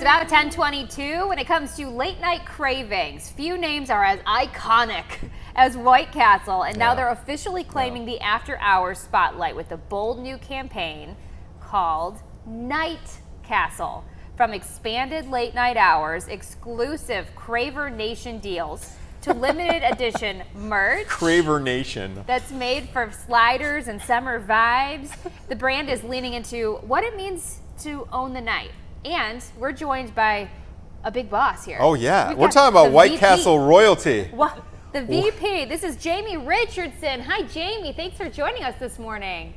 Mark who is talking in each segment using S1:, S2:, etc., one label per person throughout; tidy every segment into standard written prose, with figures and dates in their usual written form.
S1: It's about 10:22 when it comes to late night cravings. Few names are as iconic as White Castle, and now they're officially claiming the after hours spotlight with a bold new campaign called Night Castle. From expanded late night hours, exclusive Craver Nation deals, to limited edition merch.
S2: Craver Nation.
S1: That's made for sliders and summer vibes. The brand is leaning into what it means to own the night. And we're joined by a big boss here.
S2: Oh yeah, we're talking about White Castle royalty.
S1: What? The VP. This is Jamie Richardson. Hi, Jamie. Thanks for joining us this morning.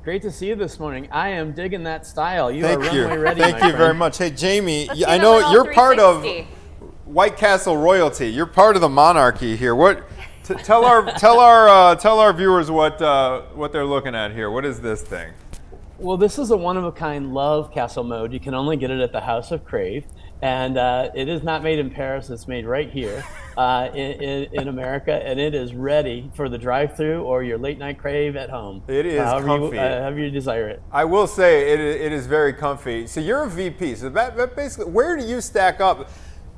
S3: Great to see you this morning. I am digging that style. You
S2: Thank
S3: are
S2: you.
S3: runway ready.
S2: Thank you very much. Hey, Jamie, I know you're part of White Castle royalty. You're part of the monarchy here. What? Tell our viewers what they're looking at here. What is this thing?
S3: Well, this is a one-of-a-kind love castle mode. You can only get it at the House of Crave. And it is not made in Paris. It's made right here in America. And it is ready for the drive-thru or your late-night crave at home.
S2: It is comfy.
S3: However you desire it.
S2: I will say it is very comfy. So you're a VP. So that basically, where do you stack up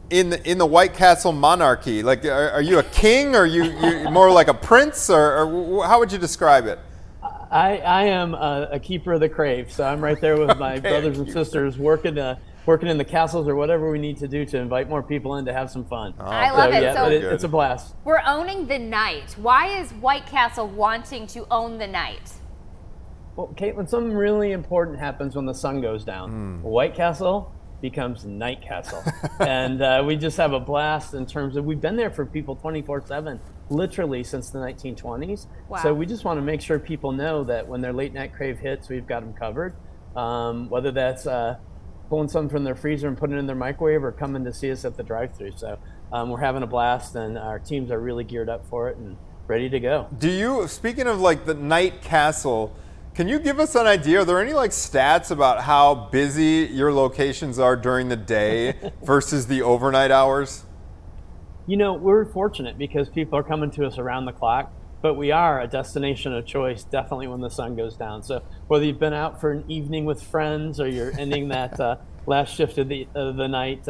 S2: in the White Castle monarchy? Like, are you a king? Or are you more like a prince? Or how would you describe it?
S3: I am a keeper of the crave, so I'm right there with my brothers and sisters working in the castles or whatever we need to do to invite more people in to have some fun.
S2: Oh,
S1: I love it.
S3: Yeah,
S1: So
S3: it's a blast.
S1: We're owning the night. Why is White Castle wanting to own the night?
S3: Well, Caitlin, something really important happens when the sun goes down. White Castle becomes Night Castle. And we just have a blast in terms of, we've been there for people 24/7, literally since the 1920s.
S1: Wow.
S3: So we just want to make sure people know that when their late night crave hits, we've got them covered. Whether that's pulling something from their freezer and putting it in their microwave or coming to see us at the drive-thru. So we're having a blast, and our teams are really geared up for it and ready to go.
S2: Speaking of like the Night Castle, can you give us an idea? Are there any like stats about how busy your locations are during the day versus the overnight hours?
S3: You know, we're fortunate because people are coming to us around the clock, but we are a destination of choice definitely when the sun goes down. So whether you've been out for an evening with friends or you're ending that last shift of the night,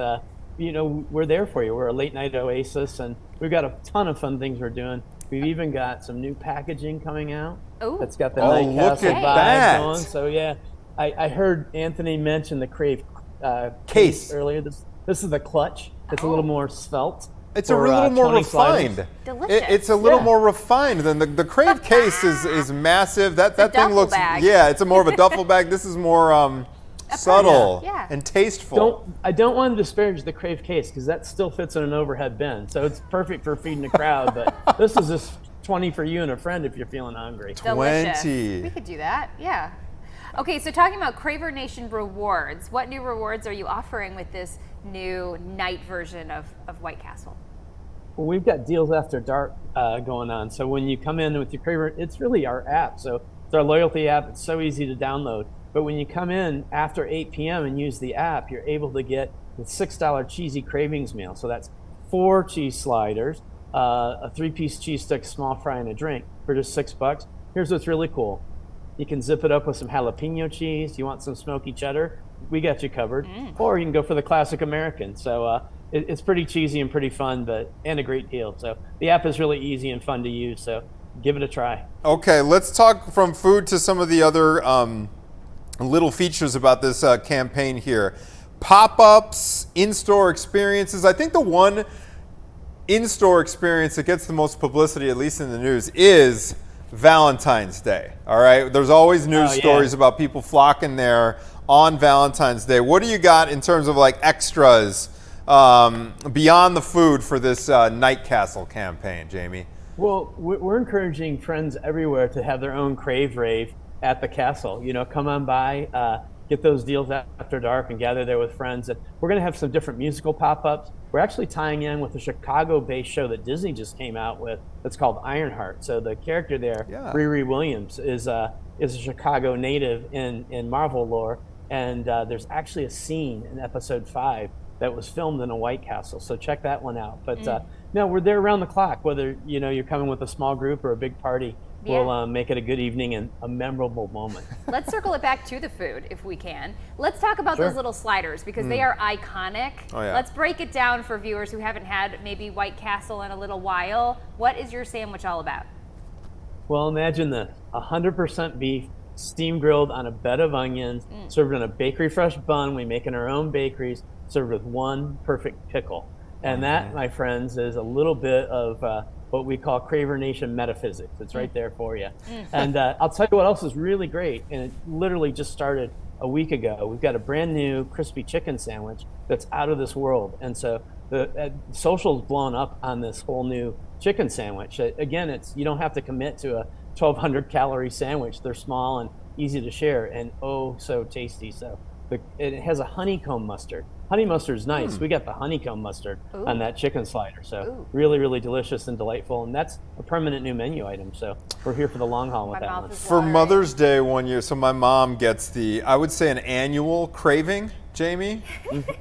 S3: you know, we're there for you. We're a late night oasis, and we've got a ton of fun things we're doing. We've even got some new packaging coming out.
S1: Ooh.
S3: That's got the Night Castle
S2: that.
S3: vibe going. So yeah, I heard Anthony mention the Crave
S2: case
S3: earlier. This is the clutch. It's a little more svelte.
S2: It's a little more refined.
S1: Delicious.
S2: It's a little more refined than the Crave case is massive. That thing looks
S1: bag.
S2: Yeah, it's more of a duffel bag. This is more subtle and tasteful.
S3: I don't want to disparage the Crave case because that still fits in an overhead bin, so it's perfect for feeding a crowd. But this is just 20 for you and a friend if you're feeling hungry.
S1: Delicious.
S2: 20.
S1: We could do that. Yeah. Okay, so talking about Craver Nation rewards, what new rewards are you offering with this new night version of White Castle?
S3: Well, we've got deals after dark going on. So when you come in with your Craver, it's really our app. So it's our loyalty app. It's so easy to download. But when you come in after 8 p.m. and use the app, you're able to get the $6 cheesy cravings meal. So that's 4 cheese sliders, a 3-piece cheese stick, small fry, and a drink for just $6. Here's what's really cool. You can zip it up with some jalapeno cheese. You want some smoky cheddar? We got you covered. Or you can go for the classic American. So it's pretty cheesy and pretty fun, and a great deal. So the app is really easy and fun to use. So give it a try.
S2: Okay, let's talk from food to some of the other little features about this campaign here. Pop-ups, in-store experiences. I think the one in-store experience that gets the most publicity, at least in the news, is Valentine's Day. All right, there's always news stories about people flocking there on Valentine's Day. What do you got in terms of like extras beyond the food for this Night Castle campaign, Jamie?
S3: Well, we're encouraging friends everywhere to have their own Crave Rave at the castle. You know, come on by, get those deals after dark and gather there with friends. And we're going to have some different musical pop-ups. We're actually tying in with a Chicago-based show that Disney just came out with that's called Ironheart. So the character there, Riri Williams, is a Chicago native in Marvel lore. And there's actually a scene in episode 5 that was filmed in a White Castle. So check that one out. But no, we're there around the clock, whether you're coming with a small group or a big party. will make it a good evening and a memorable moment.
S1: Let's circle it back to the food if we can. Let's talk about
S3: Sure.
S1: those little sliders because they are iconic.
S2: Oh, yeah.
S1: Let's break it down for viewers who haven't had maybe White Castle in a little while. What is your sandwich all about?
S3: Well, imagine this, 100% beef, steam grilled on a bed of onions, served in a bakery fresh bun. We make in our own bakeries, served with one perfect pickle. And that, my friends, is a little bit of what we call Craver Nation metaphysics. It's right there for you. And I'll tell you what else is really great, and it literally just started a week ago. We've got a brand new crispy chicken sandwich that's out of this world. And so the social's blown up on this whole new chicken sandwich. Again, you don't have to commit to a 1,200 calorie sandwich. They're small and easy to share, and oh so tasty. So it has a honeycomb mustard. Honey mustard is nice. We got the honeycomb mustard on that chicken slider. So really, really delicious and delightful. And that's a permanent new menu item. So we're here for the long haul with that one.
S2: For Mother's Day one year, so my mom gets I would say an annual craving, Jamie.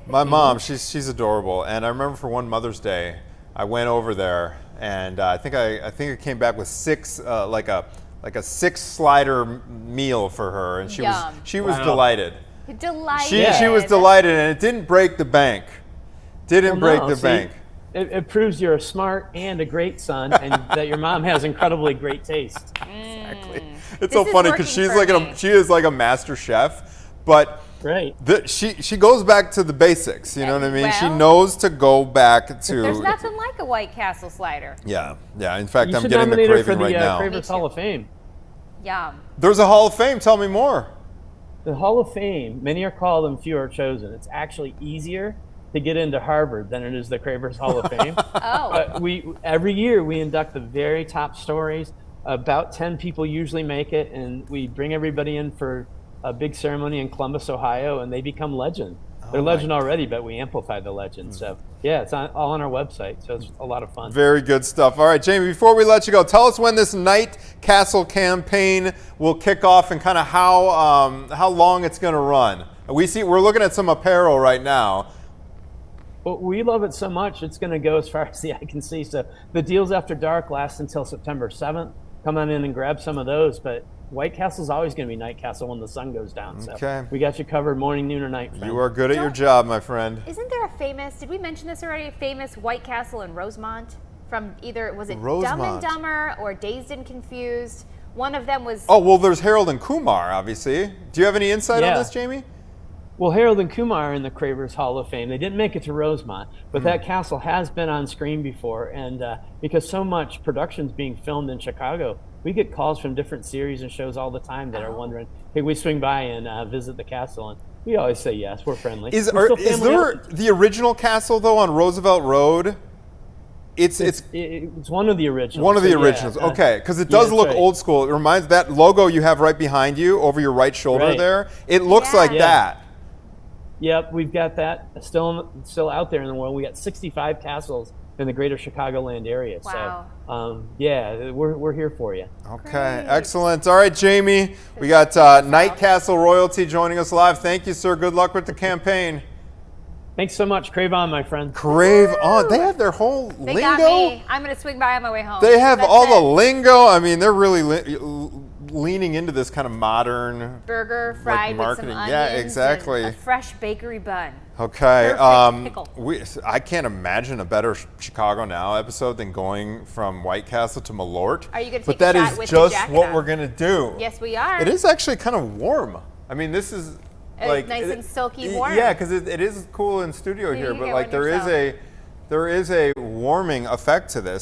S2: My mom, she's adorable. And I remember for one Mother's Day, I went over there and I think I came back with six, like a 6-slider meal for her. And she was delighted.
S1: Delighted.
S2: She was delighted, and it didn't break the bank. Bank.
S3: It proves you're a smart and a great son, and that your mom has incredibly great taste.
S2: Exactly. It's so funny because she is like a master chef, but she goes back to the basics. You know what I mean? She knows to go back to.
S1: There's nothing like a White Castle slider.
S2: Yeah. In fact, I'm
S3: should
S2: getting the
S3: nominate her
S2: craving
S3: for
S2: right now.
S3: Cravers Hall of Fame.
S1: Yum.
S2: There's a Hall of Fame. Tell me more.
S3: The Hall of Fame, many are called and few are chosen. It's actually easier to get into Harvard than it is the Cravers Hall of Fame. Every year we induct the very top stories. About 10 people usually make it, and we bring everybody in for a big ceremony in Columbus, Ohio, and they become legend. They're legend already, but we amplify the legend. So yeah, it's all on our website, so it's a lot of fun. Very
S2: good stuff. All right, Jamie, before we let you go, tell us when this Night Castle campaign will kick off and kind of how long it's going to run. We're looking at some apparel right now.
S3: Well, we love it so much, it's going to go as far as the eye can see. So the deals after dark last until September 7th. Come on in and grab some of those, but White Castle's always going to be Night Castle when the sun goes down. So we got you covered morning, noon, or night. Friend.
S2: You are good at your job, my friend.
S1: Isn't there did we mention this already, a famous White Castle in Rosemont? From was it
S2: Rosemont.
S1: Dumb and Dumber or Dazed and Confused? One of them was...
S2: Oh, well, there's Harold and Kumar, obviously. Do you have any insight on this, Jamie?
S3: Well, Harold and Kumar are in the Cravers Hall of Fame. They didn't make it to Rosemont, but that castle has been on screen before. And because so much production's being filmed in Chicago, we get calls from different series and shows all the time that are wondering, hey, we swing by and visit the castle. And we always say yes, we're friendly.
S2: Is there the original castle, though, on Roosevelt Road? It's
S3: one of the originals.
S2: One of the originals, okay, because it does look old school. It reminds that logo you have right behind you over your right shoulder there. It looks like that.
S3: Yep, we've got that still out there in the world. We got 65 castles in the greater Chicagoland area.
S1: Wow.
S3: So, we're here for you.
S2: Okay, excellent. All right, Jamie, we got Night Castle royalty joining us live. Thank you, sir. Good luck with the campaign.
S3: Thanks so much. Crave on, my friend.
S2: Crave on. They have their whole lingo.
S1: They got me. I'm going to swing by on my way home.
S2: They have the lingo. I mean, they're really leaning into this kind of modern
S1: burger fried
S2: marketing.
S1: With some onions,
S2: yeah, exactly.
S1: And a fresh bakery bun.
S2: Okay.
S1: Pickle.
S2: I can't imagine a better Chicago Now episode than going from White Castle to Malort.
S1: Are you going to
S2: take
S1: a shot
S2: with the jacket? But that is just what we're going to do.
S1: Yes, we are.
S2: It is actually kind of warm. I mean, this is like
S1: nice and silky warm.
S2: Yeah, because it is cool in studio here, but like there is a warming effect to this.